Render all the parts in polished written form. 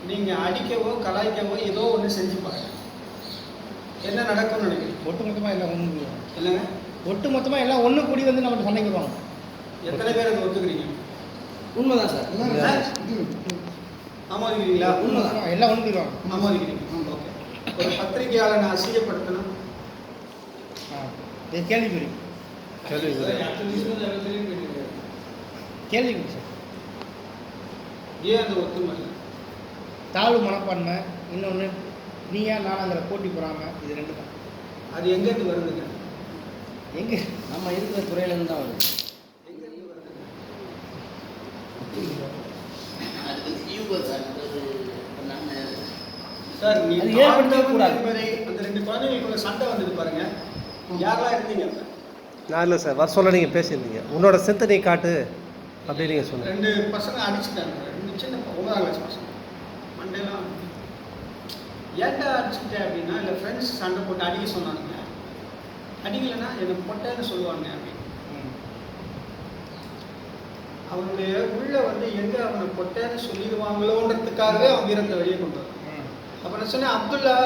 நீங்கள் அடிக்கவோ கலாய்க்கவோ ஏதோ ஒன்று செஞ்சு பாருங்க, என்ன நடக்கும்னு நினைக்கிறீங்க? ஒட்டுமொத்தமாக எல்லாம் ஒன்று இல்லைங்க, ஒட்டுமொத்தமாக எல்லாம் ஒன்று கூடி வந்து நம்ம சண்டைக்குவாங்க. எத்தனை பேர் அதை ஒத்துக்கிறீங்க? உண்மைதான் சார். ஆமோதிக்கிறீங்களா? உண்மைதான், எல்லாம் ஒன்று கூடிடுவாங்க. ஆமோதிக்கிறீங்க. ஓகே. ஒரு பத்திரிகையாளனை அசிங்கப்படுத்தணும், இது கேள்விக்குறி. கேள்விக்குறி சார். ஏன் அந்த ஒத்துமை இல்லை? தாழ்வு மனப்பான்மை, இன்னொன்று நீயா நானாங்கிற போட்டி போடாமல், இது ரெண்டு தான். அது எங்கேருந்து வருதுங்க? எங்கே நம்ம இருக்கிற துறையிலேருந்து தான் வருது. எங்கேருந்து வருதுங்க? சார், நீ அது ஏற்படுத்தக்கூடாது. அந்த ரெண்டு குழந்தைங்களுக்குள்ள சண்டை வந்தது பாருங்க, யாரெல்லாம் இருந்தீங்க? நான் இல்லை சார், வர சொல்ல நீங்கள் பேசியிருந்தீங்க, உன்னோட சிந்தனை காட்டு அப்படின்னு நீங்கள் சொன்னீங்க. ரெண்டு பசங்க அடிச்சுட்டாங்க, ரெண்டு சின்ன 9ஆம் கிளாஸ் பசங்க மண்டேலாம். ஏன்டா அடிச்சுட்டேன் அப்படின்னா, இல்லை ஃப்ரெண்ட்ஸ் சண்டை போட்டு அடிக்க சொன்னானுங்க, அடிக்கலைன்னா எனக்கு பொட்டேன்னு சொல்லுவாங்க அப்படின்னு. அவனுடைய உள்ள வந்து எங்கே அவனை பொட்டேன்னு சொல்லிடுவாங்களோன்றதுக்காக அவன் வீரத்தை வெளியே கொண்டு வரான். அப்போ நான் சொன்னேன், அப்துல்லா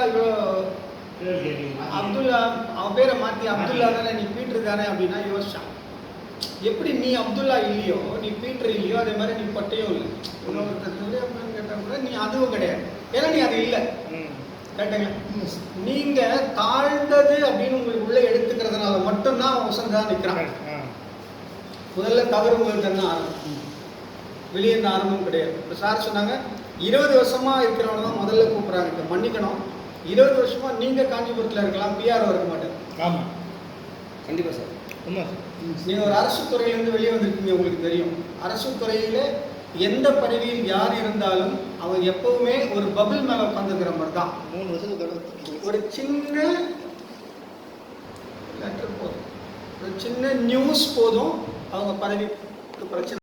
அப்துல்லா அவன் பேரை மாற்றி அப்துல்லா தானே, நீ பீட்ரு தானே அப்படின்னா யோசிச்சான். எப்படி நீ அப்துல்லா இல்லையோ, நீ பீட்ரு இல்லையோ, அதே மாதிரி நீ பொட்டையும் இல்லை. அப்படின்னு கேட்டால் கூட நீ அதுவும் கிடையாது, ஏன்னா நீ அது இல்லை. கேட்டீங்களா? நீங்க தாழ்ந்தது அப்படின்னு உங்களுக்கு உள்ள எடுத்துக்கிறதுனால மட்டும்தான் அவன் உசந்தா நிற்கிறான். முதல்ல தவறு உங்களுக்கு தான் ஆரம்பம், வெளியே இந்த ஆரம்பம் கிடையாது. இப்போ சார் சொன்னாங்க 20 வருஷமா இருக்கிறவங்க தான் முதல்ல கூப்பிட்றாங்க. இப்போ மன்னிக்கணும், 20 வருஷமா நீங்க காஞ்சிபுரத்தில் இருக்கலாம், பிஆர் இருக்க மாட்டேன். ஆமாம், கண்டிப்பாக சார். உண்மை. நீங்கள் ஒரு அரசு துறையிலேருந்து வெளியே வந்திருக்கீங்க, உங்களுக்கு தெரியும். அரசு துறையில் எந்த பதவியில் யார் இருந்தாலும் அவன் எப்பவுமே ஒரு பபிள் மேலே உட்காந்துக்கிற மாதிரி தான். 3 வருஷத்துக்கு ஒரு சின்ன லெட்டர் போதும், ஒரு சின்ன நியூஸ் போதும், அவங்க பதவிக்கு பிரச்சனை.